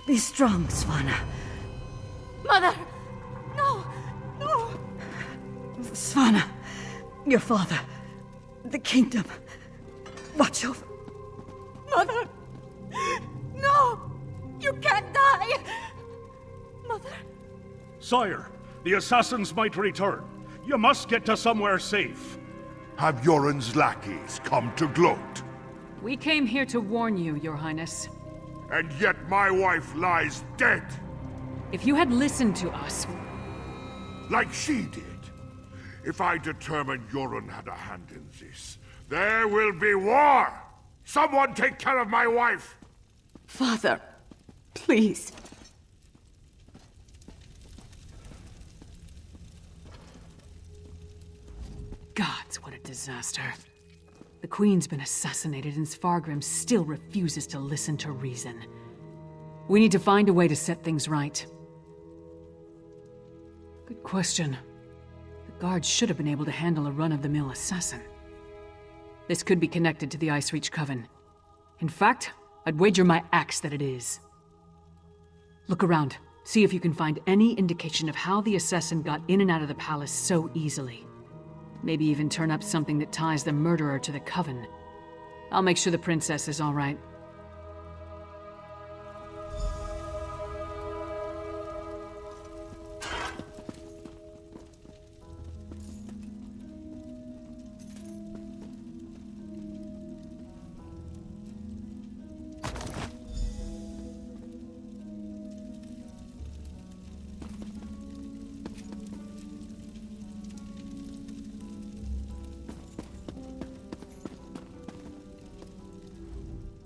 Be strong, Svanna. Mother! No! No! Svanna, your father, the kingdom. Watch over. Mother! No! You can't die! Mother! Sire, the assassins might return. You must get to somewhere safe. Have Yoren's lackeys come to gloat? We came here to warn you, Your Highness. And yet my wife lies dead! If you had listened to us... Like she did. If I determine Yoren had a hand in this, there will be war! Someone take care of my wife! Father, please. Gods, what a disaster. The Queen's been assassinated and Svargrim still refuses to listen to reason. We need to find a way to set things right. Good question. The guards should have been able to handle a run-of-the-mill assassin. This could be connected to the Icereach Coven. In fact, I'd wager my axe that it is. Look around. See if you can find any indication of how the assassin got in and out of the palace so easily. Maybe even turn up something that ties the murderer to the Coven. I'll make sure the princess is all right.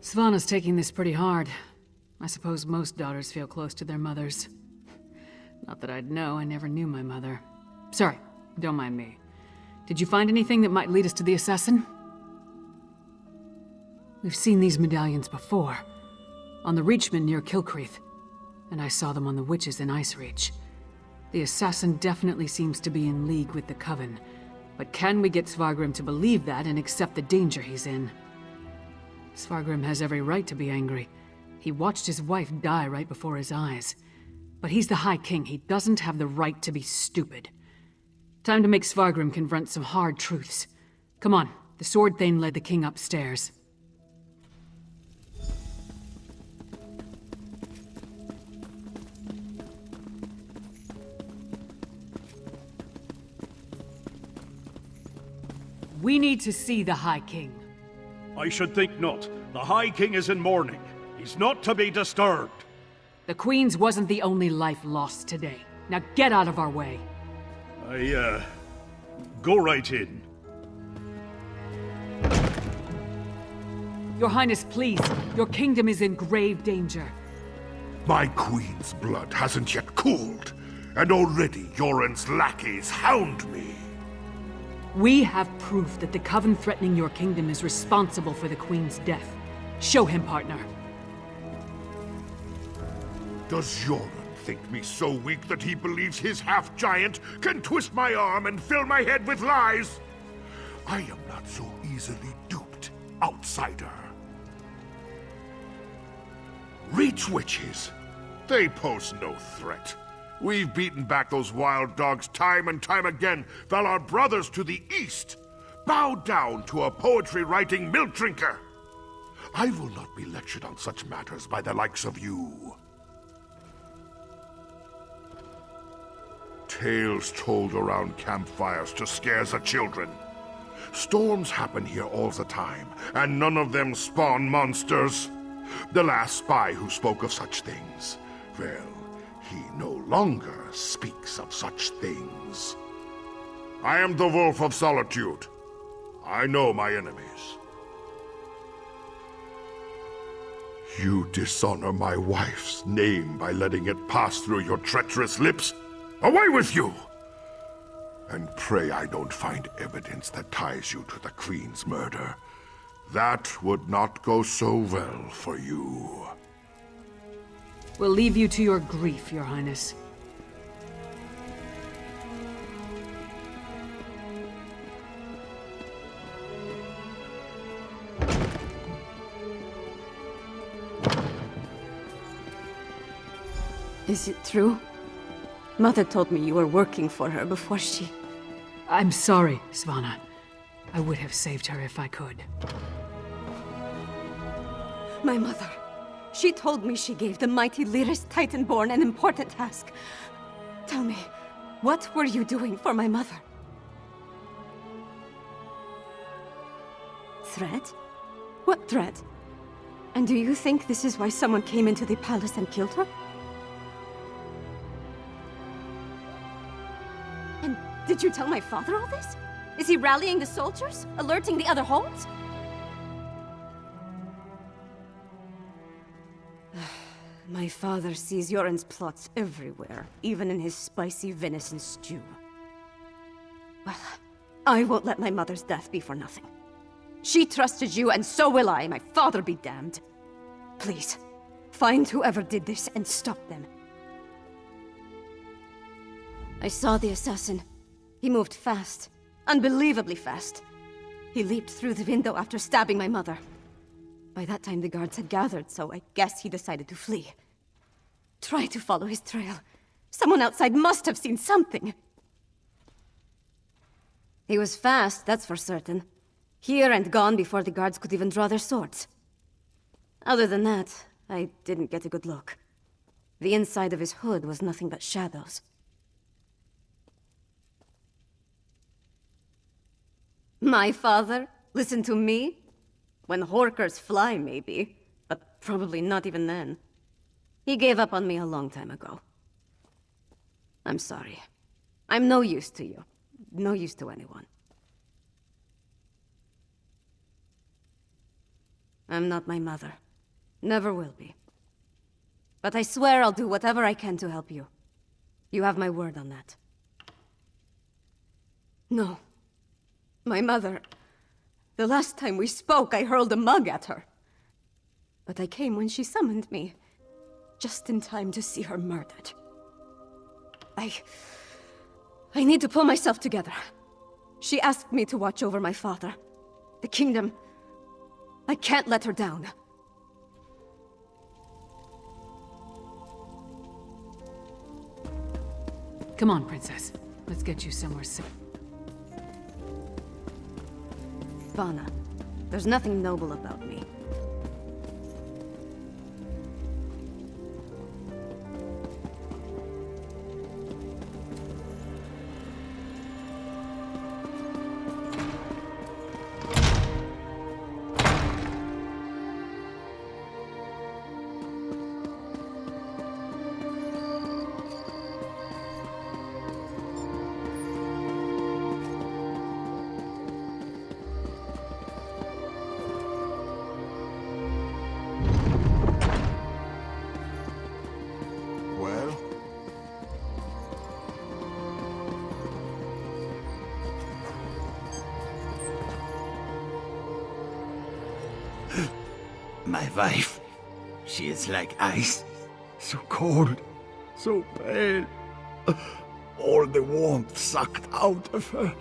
Svanna's taking this pretty hard. I suppose most daughters feel close to their mothers. Not that I'd know, I never knew my mother. Sorry, don't mind me. Did you find anything that might lead us to the assassin? We've seen these medallions before. On the Reachman near Kilcreath. And I saw them on the witches in Icereach. The assassin definitely seems to be in league with the Coven. But can we get Svargrim to believe that and accept the danger he's in? Svargrim has every right to be angry. He watched his wife die right before his eyes. But he's the High King. He doesn't have the right to be stupid. Time to make Svargrim confront some hard truths. Come on, the Sword Thane led the king upstairs. We need to see the High King. I should think not. The High King is in mourning. He's not to be disturbed. The Queen's wasn't the only life lost today. Now get out of our way. Go right in. Your Highness, please. Your kingdom is in grave danger. My queen's blood hasn't yet cooled, and already Yoren's lackeys hound me. We have proof that the Coven threatening your kingdom is responsible for the Queen's death. Show him, partner. Does Yoren think me so weak that he believes his half-giant can twist my arm and fill my head with lies? I am not so easily duped, outsider. Reach witches. They pose no threat. We've beaten back those wild dogs time and time again, while our brothers to the east bow down to a poetry-writing milk drinker. I will not be lectured on such matters by the likes of you. Tales told around campfires to scare the children. Storms happen here all the time, and none of them spawn monsters. The last spy who spoke of such things, well, he no longer speaks of such things. I am the Wolf of Solitude. I know my enemies. You dishonor my wife's name by letting it pass through your treacherous lips. Away with you! And pray I don't find evidence that ties you to the Queen's murder. That would not go so well for you. We'll leave you to your grief, Your Highness. Is it true? Mother told me you were working for her before she... I'm sorry, Svanna. I would have saved her if I could. My mother. She told me she gave the mighty Lyris Titanborn an important task. Tell me, what were you doing for my mother? Threat? What threat? And do you think this is why someone came into the palace and killed her? And did you tell my father all this? Is he rallying the soldiers? Alerting the other holds? My father sees Yoren's plots everywhere, even in his spicy venison stew. Well, I won't let my mother's death be for nothing. She trusted you, and so will I. My father be damned. Please, find whoever did this and stop them. I saw the assassin. He moved fast. Unbelievably fast. He leaped through the window after stabbing my mother. By that time, the guards had gathered, so I guess he decided to flee. Try to follow his trail. Someone outside must have seen something. He was fast, that's for certain. Here and gone before the guards could even draw their swords. Other than that, I didn't get a good look. The inside of his hood was nothing but shadows. My father? Listen to me? When horkers fly, maybe. But probably not even then. He gave up on me a long time ago. I'm sorry. I'm no use to you. No use to anyone. I'm not my mother. Never will be. But I swear I'll do whatever I can to help you. You have my word on that. No. My mother... The last time we spoke, I hurled a mug at her. But I came when she summoned me. Just in time to see her murdered. I need to pull myself together. She asked me to watch over my father. The kingdom. I can't let her down. Come on, Princess. Let's get you somewhere safe. Svanna, there's nothing noble about me. My wife, she is like ice, so cold, so pale, all the warmth sucked out of her.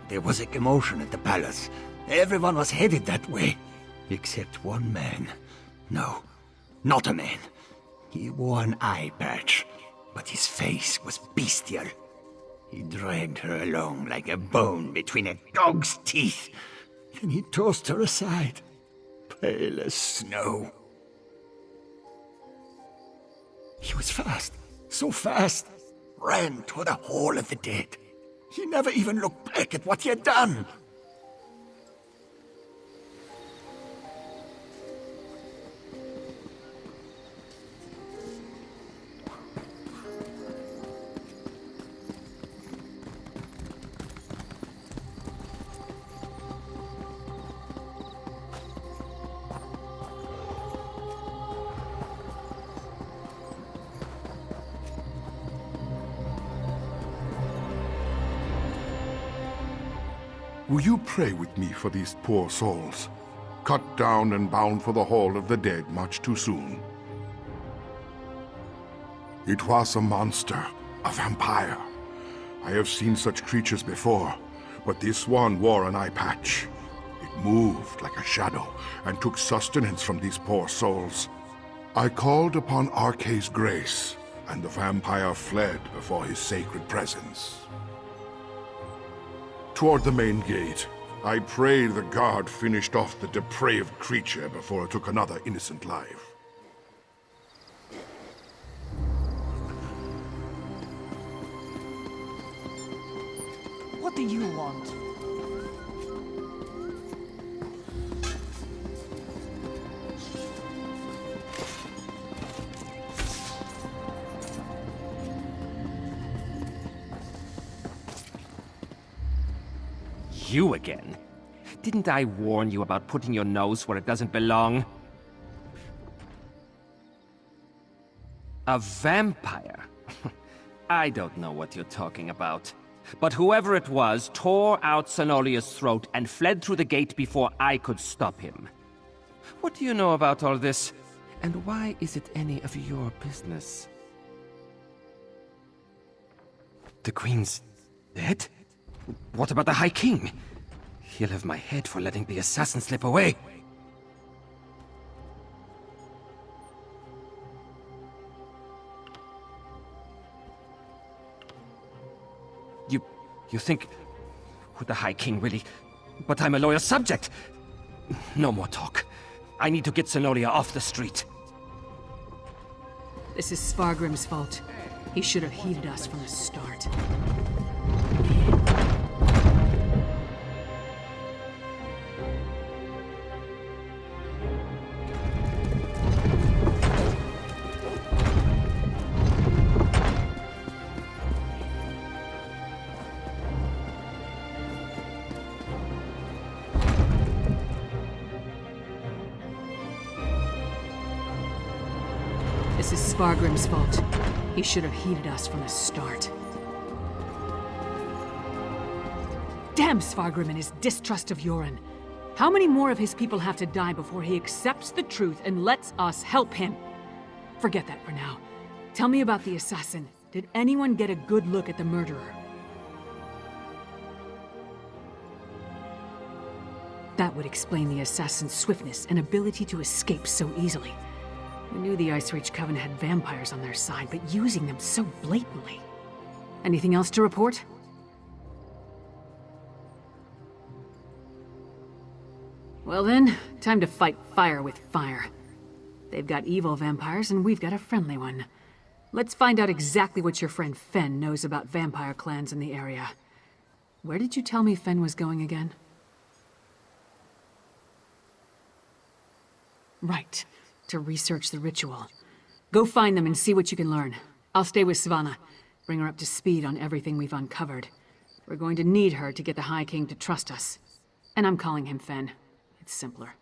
There was a commotion at the palace. Everyone was headed that way, except one man. No, not a man. He wore an eye patch, but his face was bestial. He dragged her along like a bone between a dog's teeth. Then he tossed her aside, pale as snow. He was fast, so fast, ran toward the Hall of the Dead. He never even looked back at what he had done. Will you pray with me for these poor souls, cut down and bound for the Hall of the Dead much too soon? It was a monster, a vampire. I have seen such creatures before, but this one wore an eye patch. It moved like a shadow and took sustenance from these poor souls. I called upon Arcay's grace, and the vampire fled before his sacred presence. Toward the main gate, I prayed the guard finished off the depraved creature before it took another innocent life. What do you want? You again? Didn't I warn you about putting your nose where it doesn't belong? A vampire? I don't know what you're talking about. But whoever it was tore out Cenolia's throat and fled through the gate before I could stop him. What do you know about all this? And why is it any of your business? The Queen's dead? What about the High King? He'll have my head for letting the assassin slip away. You think... Would the High King really... But I'm a loyal subject! No more talk. I need to get Cenolia off the street. This is Svargrim's fault. He should have heeded us from the start. This is Svargrim's fault. He should have heeded us from the start. Damn Svargrim and his distrust of Yoren. How many more of his people have to die before he accepts the truth and lets us help him? Forget that for now. Tell me about the assassin. Did anyone get a good look at the murderer? That would explain the assassin's swiftness and ability to escape so easily. We knew the Icereach Coven had vampires on their side, but using them so blatantly. Anything else to report? Well then, time to fight fire with fire. They've got evil vampires, and we've got a friendly one. Let's find out exactly what your friend Fen knows about vampire clans in the area. Where did you tell me Fen was going again? Right. To research the ritual. Go find them and see what you can learn. I'll stay with Svanna. Bring her up to speed on everything we've uncovered. We're going to need her to get the High King to trust us. And I'm calling him Fen. It's simpler.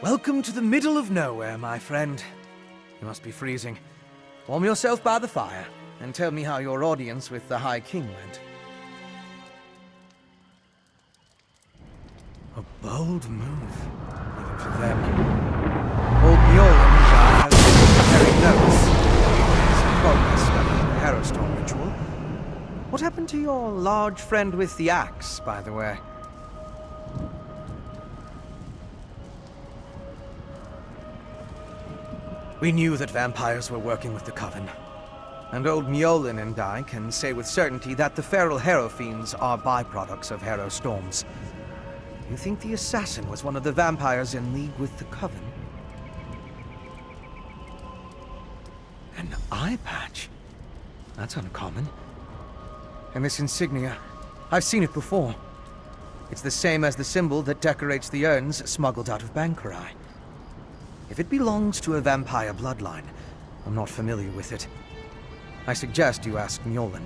Welcome to the middle of nowhere, my friend. You must be freezing. Warm yourself by the fire, and tell me how your audience with the High King went. A bold move, even for them. Old Mjolnir has been preparing notes. Some progress studying the harrowstorm ritual. What happened to your large friend with the axe, by the way? We knew that vampires were working with the Coven. And old Mjolnir and I can say with certainty that the feral harrowfiends are byproducts of harrowstorms. You think the assassin was one of the vampires in league with the Coven? An eye patch? That's uncommon. And this insignia, I've seen it before. It's the same as the symbol that decorates the urns smuggled out of Bankarai. If it belongs to a vampire bloodline, I'm not familiar with it. I suggest you ask Mjolnir.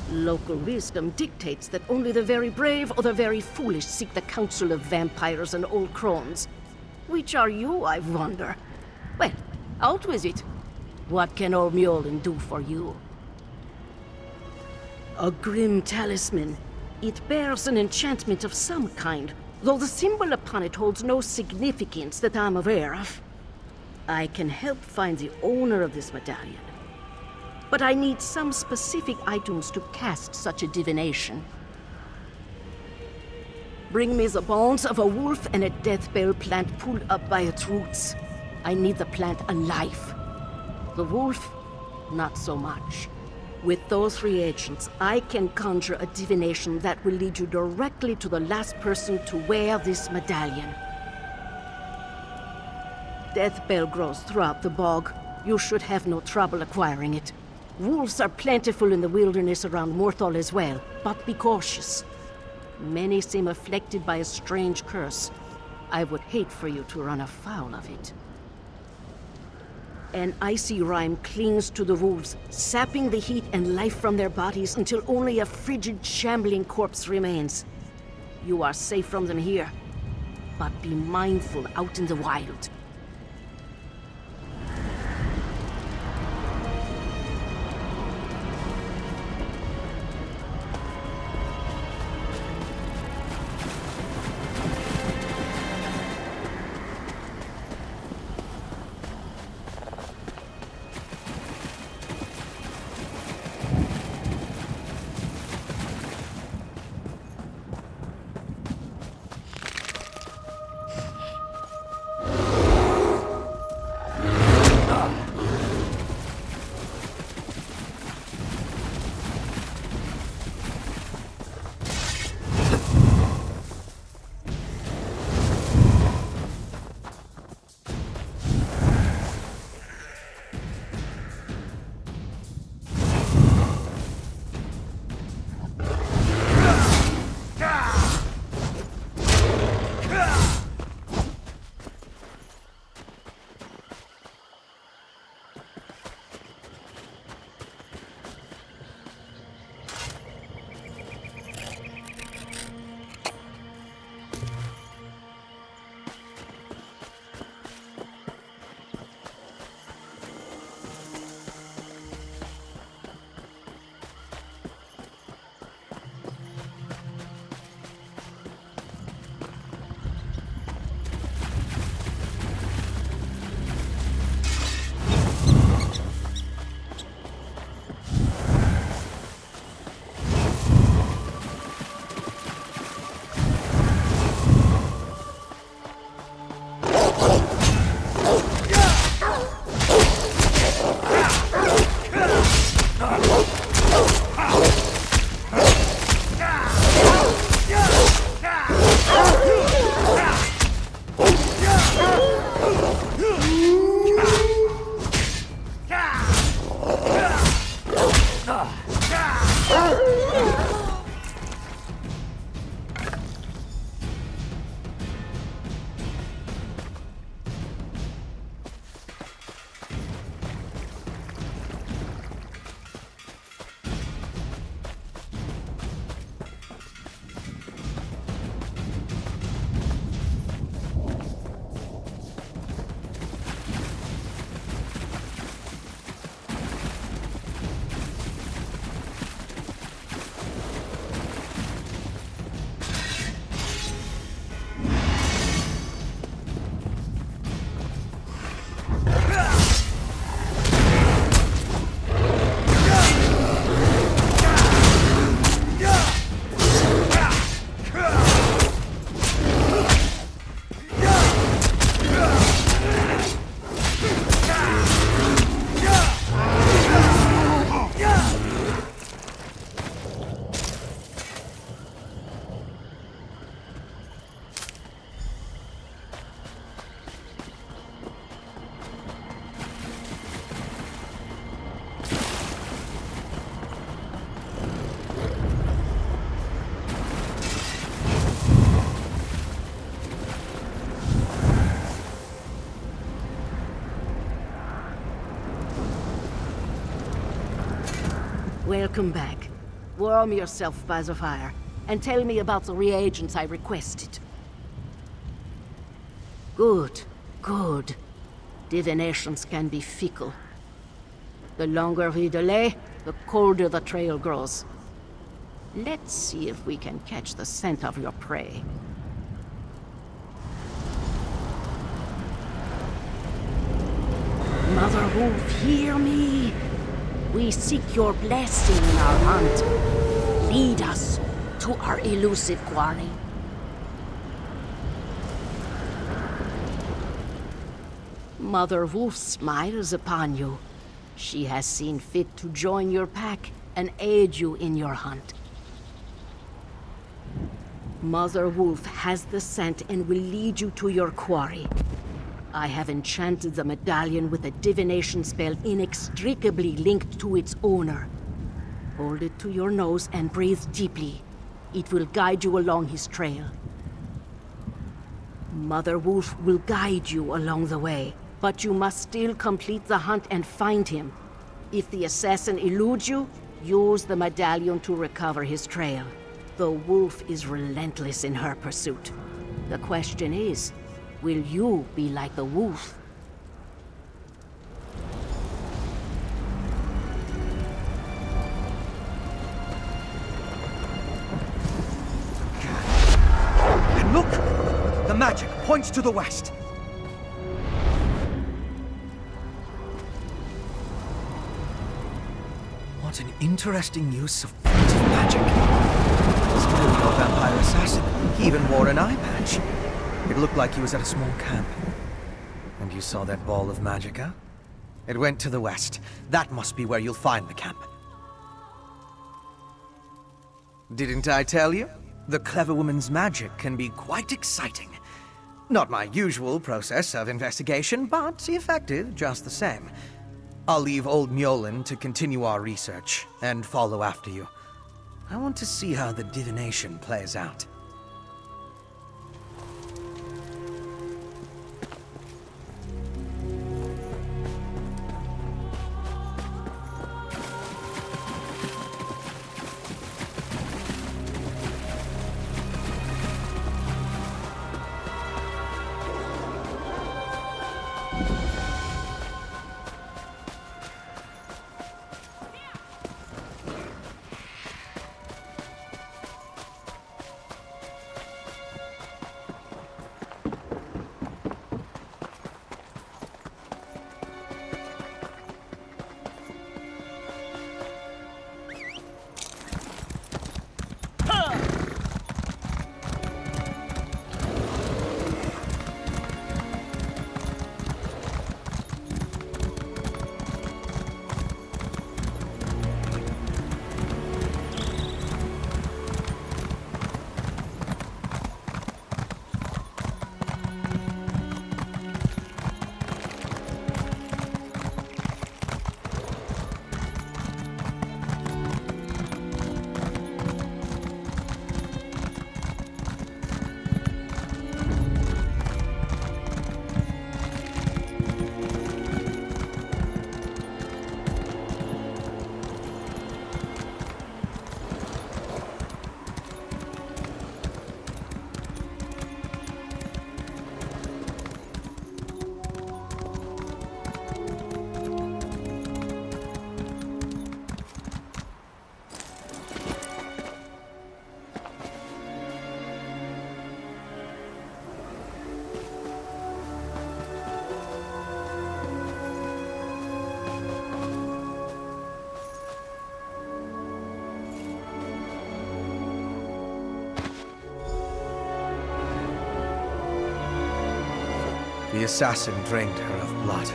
Local wisdom dictates that only the very brave or the very foolish seek the counsel of vampires and old crones. Which are you, I wonder? Well, out with it. What can old Mjolnir do for you? A grim talisman. It bears an enchantment of some kind, though the symbol upon it holds no significance that I'm aware of. I can help find the owner of this medallion. But I need some specific items to cast such a divination. Bring me the bones of a wolf and a death bell plant pulled up by its roots. I need the plant alive. The wolf, not so much. With those reagents, I can conjure a divination that will lead you directly to the last person to wear this medallion. Death bell grows throughout the bog. You should have no trouble acquiring it. Wolves are plentiful in the wilderness around Morthal as well, but be cautious. Many seem afflicted by a strange curse. I would hate for you to run afoul of it. An icy rime clings to the wolves, sapping the heat and life from their bodies until only a frigid, shambling corpse remains. You are safe from them here, but be mindful out in the wild. Welcome back. Warm yourself by the fire, and tell me about the reagents I requested. Good, good. Divinations can be fickle. The longer we delay, the colder the trail grows. Let's see if we can catch the scent of your prey. Mother Wolf, hear me! We seek your blessing in our hunt. Lead us to our elusive quarry. Mother Wolf smiles upon you. She has seen fit to join your pack and aid you in your hunt. Mother Wolf has the scent and will lead you to your quarry. I have enchanted the medallion with a divination spell inextricably linked to its owner. Hold it to your nose and breathe deeply. It will guide you along his trail. Mother Wolf will guide you along the way, but you must still complete the hunt and find him. If the assassin eludes you, use the medallion to recover his trail. The wolf is relentless in her pursuit. The question is, will you be like the wolf? And look! The magic points to the west. What an interesting use of primitive magic. It's clearly no vampire assassin. He even wore an eye patch. It looked like he was at a small camp. And you saw that ball of magic, huh? It went to the west. That must be where you'll find the camp. Didn't I tell you? The clever woman's magic can be quite exciting. Not my usual process of investigation, but effective just the same. I'll leave old Mjolnir to continue our research and follow after you. I want to see how the divination plays out. The assassin drained her of blood.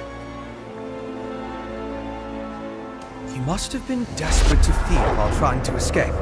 He must have been desperate to feed while trying to escape.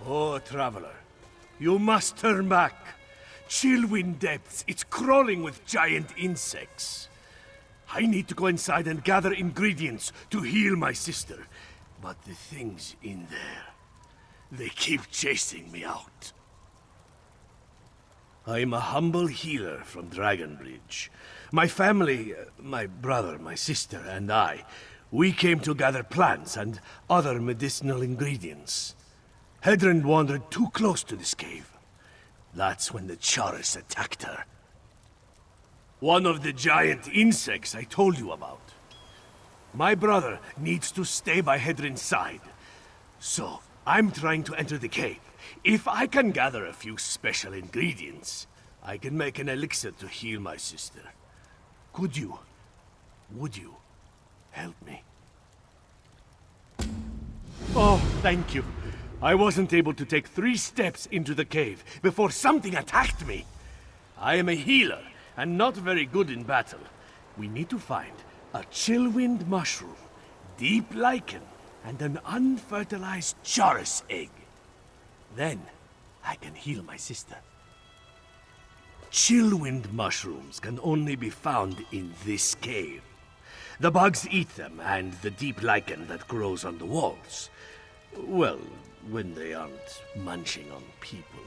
Oh, traveler, you must turn back. Chillwind Depths, it's crawling with giant insects. I need to go inside and gather ingredients to heal my sister. But the things in there, they keep chasing me out. I'm a humble healer from Dragonbridge. My family, my brother, my sister, and I, we came to gather plants and other medicinal ingredients. Hedren wandered too close to this cave. That's when the Charis attacked her. One of the giant insects I told you about. My brother needs to stay by Hedren's side. So, I'm trying to enter the cave. If I can gather a few special ingredients, I can make an elixir to heal my sister. Would you help me? Oh, thank you. I wasn't able to take 3 steps into the cave before something attacked me. I am a healer, and not very good in battle. We need to find a chillwind mushroom, deep lichen, and an unfertilized Charis egg. Then, I can heal my sister. Chillwind mushrooms can only be found in this cave. The bugs eat them, and the deep lichen that grows on the walls. Well, when they aren't munching on people.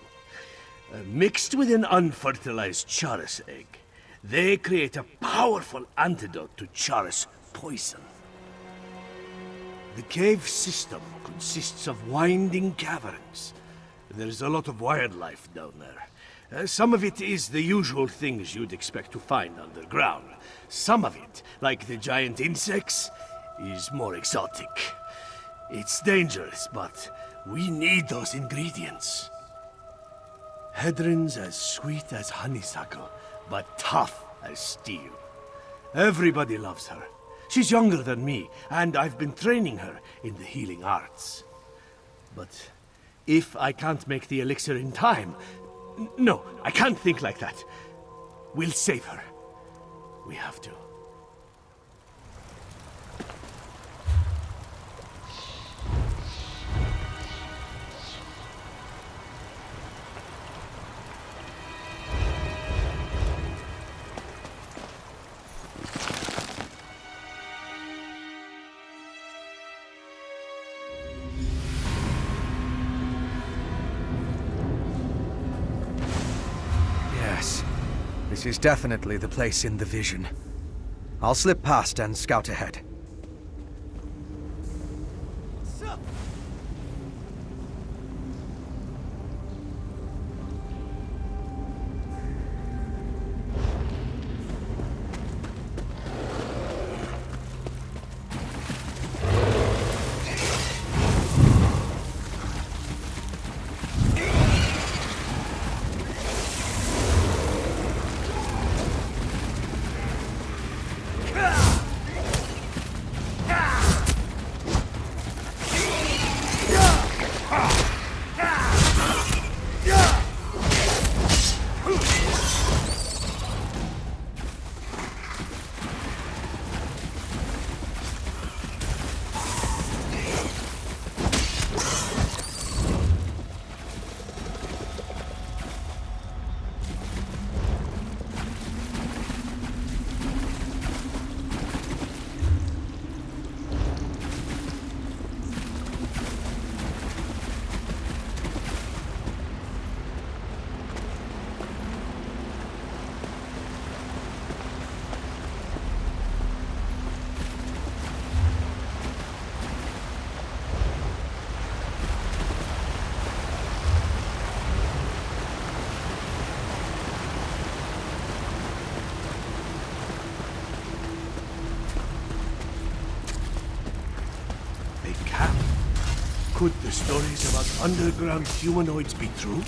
Mixed with an unfertilized Charis egg, they create a powerful antidote to Charis poison. The cave system consists of winding caverns. There's a lot of wildlife down there. Some of it is the usual things you'd expect to find underground. Some of it, like the giant insects, is more exotic. It's dangerous, but we need those ingredients. Hedren's as sweet as honeysuckle, but tough as steel. Everybody loves her. She's younger than me, and I've been training her in the healing arts. But if I can't make the elixir in time... No, I can't think like that. We'll save her. We have to. This is definitely the place in the vision. I'll slip past and scout ahead. Could the stories about underground humanoids be true?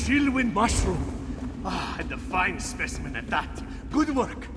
chillwind mushroom. Ah, and a fine specimen at that. Good work.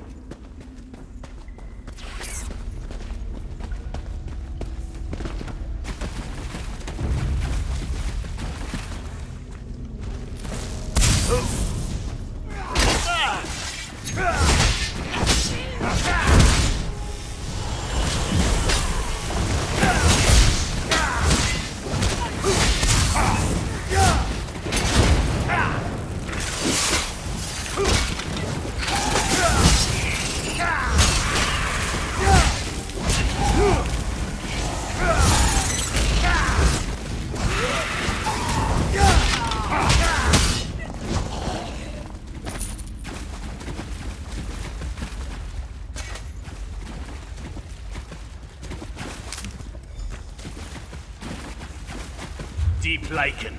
Deep lichen.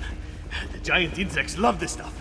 The giant insects love this stuff.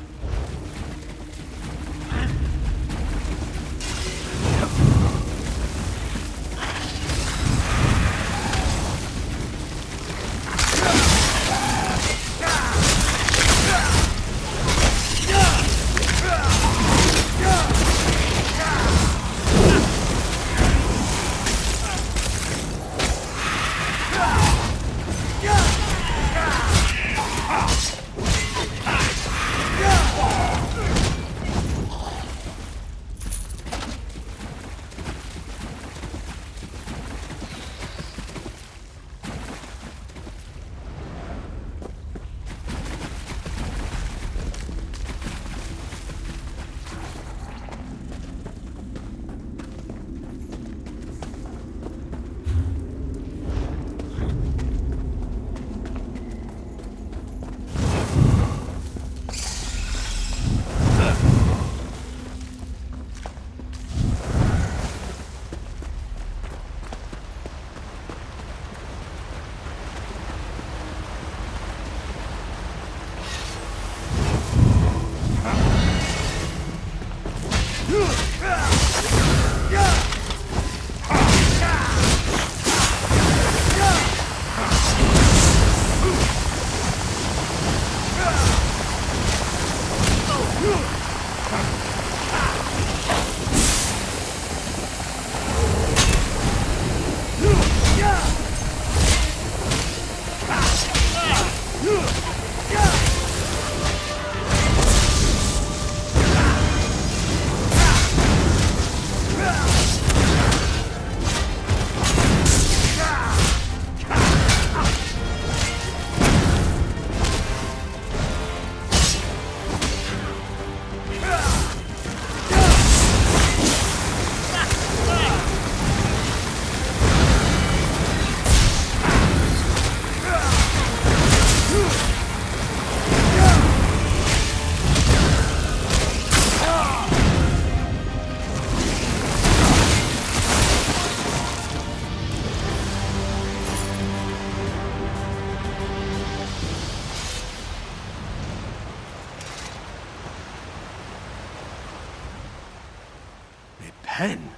Pen?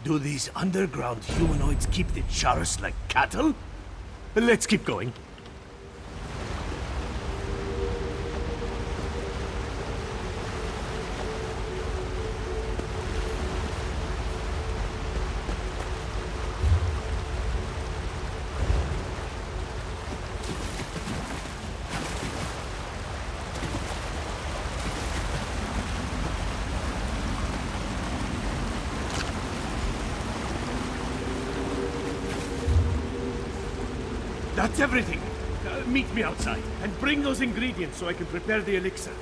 Do these underground humanoids keep the Charus like cattle? Let's keep going. That's everything. Meet me outside, and bring those ingredients so I can prepare the elixir.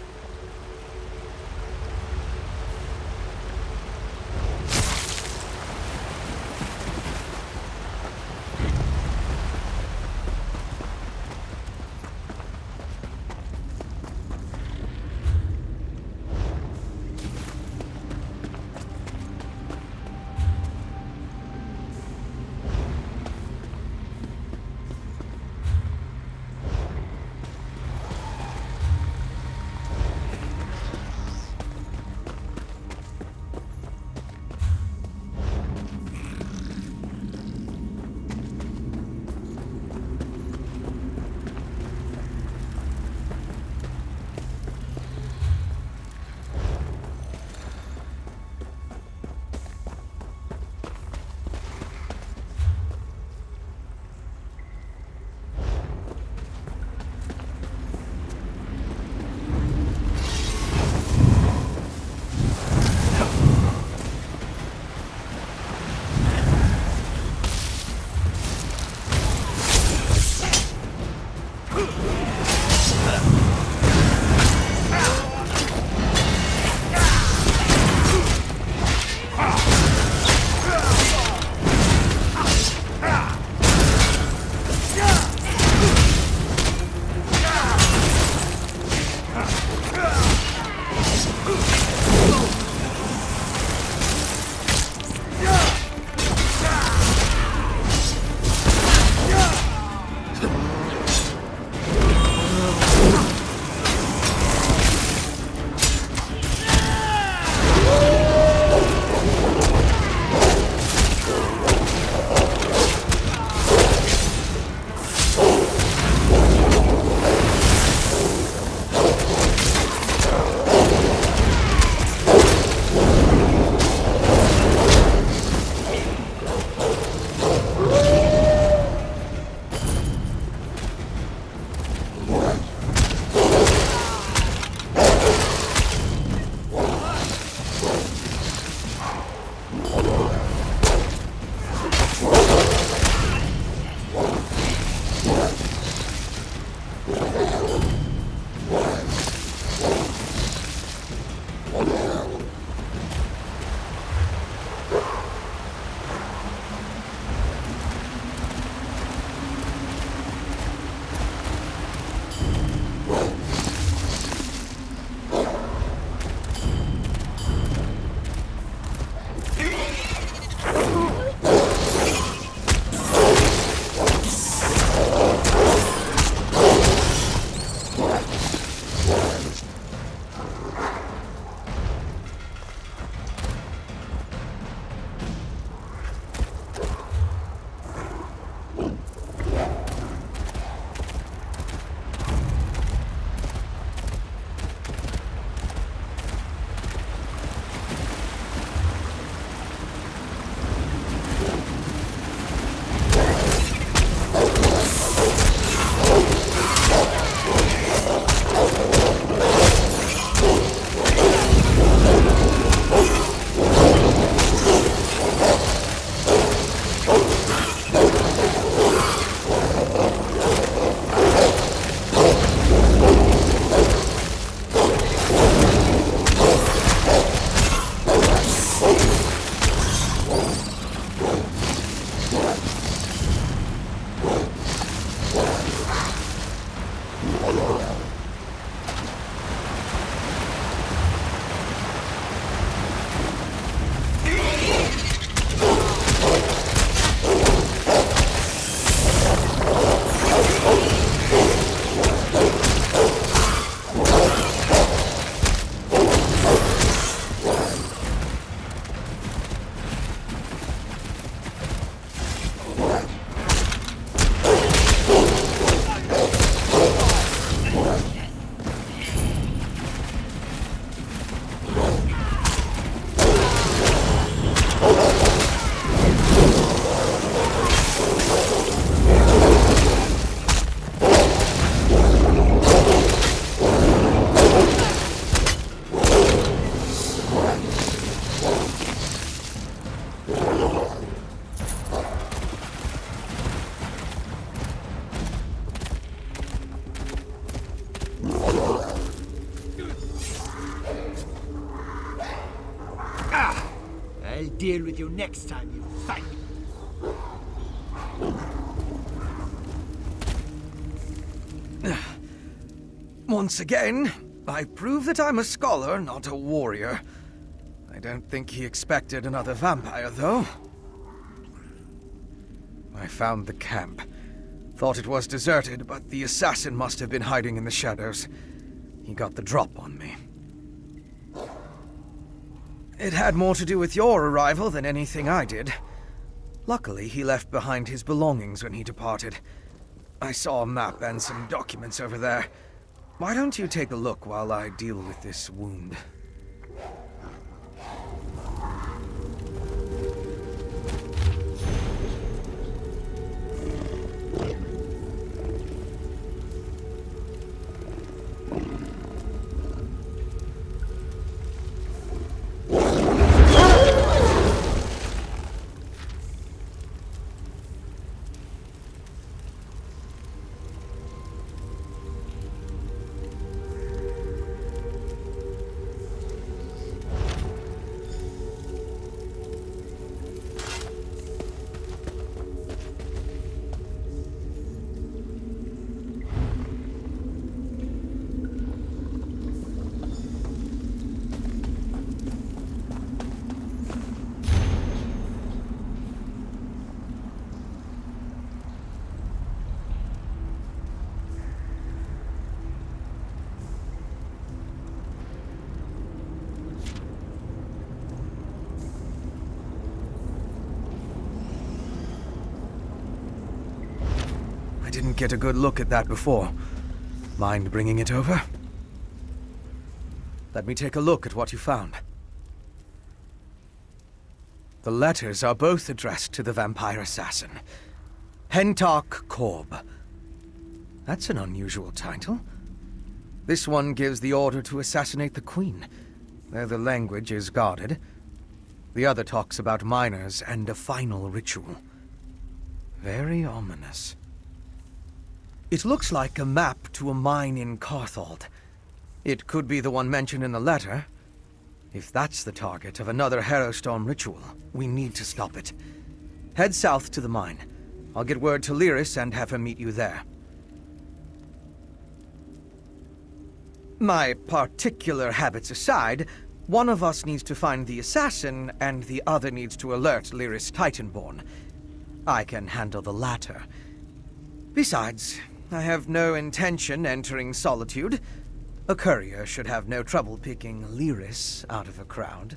Deal with you next time, you fag. Once again, I prove that I'm a scholar, not a warrior. I don't think he expected another vampire, though. I found the camp. Thought it was deserted, but the assassin must have been hiding in the shadows. He got the drop on me. It had more to do with your arrival than anything I did. Luckily, he left behind his belongings when he departed. I saw a map and some documents over there. Why don't you take a look while I deal with this wound? Didn't get a good look at that before. Mind bringing it over? Let me take a look at what you found. The letters are both addressed to the vampire assassin. Hentark Korb. That's an unusual title. This one gives the order to assassinate the queen, though the language is guarded. The other talks about miners and a final ritual. Very ominous. It looks like a map to a mine in Carthald. It could be the one mentioned in the letter. If that's the target of another harrowstorm ritual, we need to stop it. Head south to the mine. I'll get word to Lyris and have her meet you there. My particular habits aside, one of us needs to find the assassin, and the other needs to alert Lyris Titanborn. I can handle the latter. Besides, I have no intention entering Solitude. A courier should have no trouble picking Lyris out of a crowd.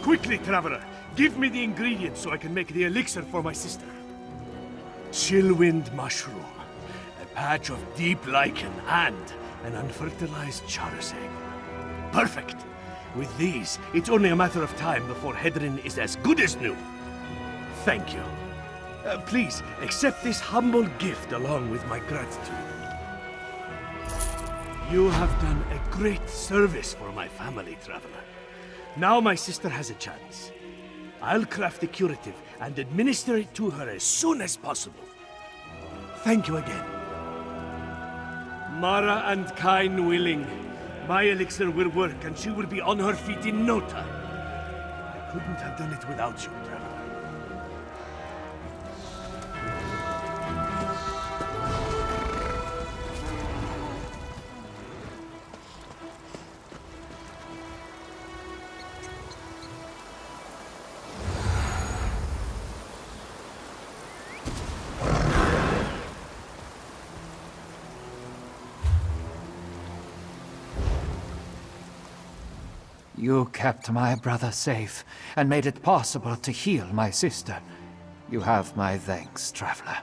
Quickly, Traveler! Give me the ingredients so I can make the elixir for my sister. Chillwind mushroom, a patch of deep lichen, and an unfertilized charis egg. Perfect! With these, it's only a matter of time before Hedrin is as good as new. Thank you. Please, accept this humble gift along with my gratitude. You have done a great service for my family, Traveler. Now my sister has a chance. I'll craft the curative and administer it to her as soon as possible. Thank you again. Mara and Kain willing, my elixir will work and she will be on her feet in no time. I couldn't have done it without you, Traveler. You kept my brother safe, and made it possible to heal my sister. You have my thanks, Traveler.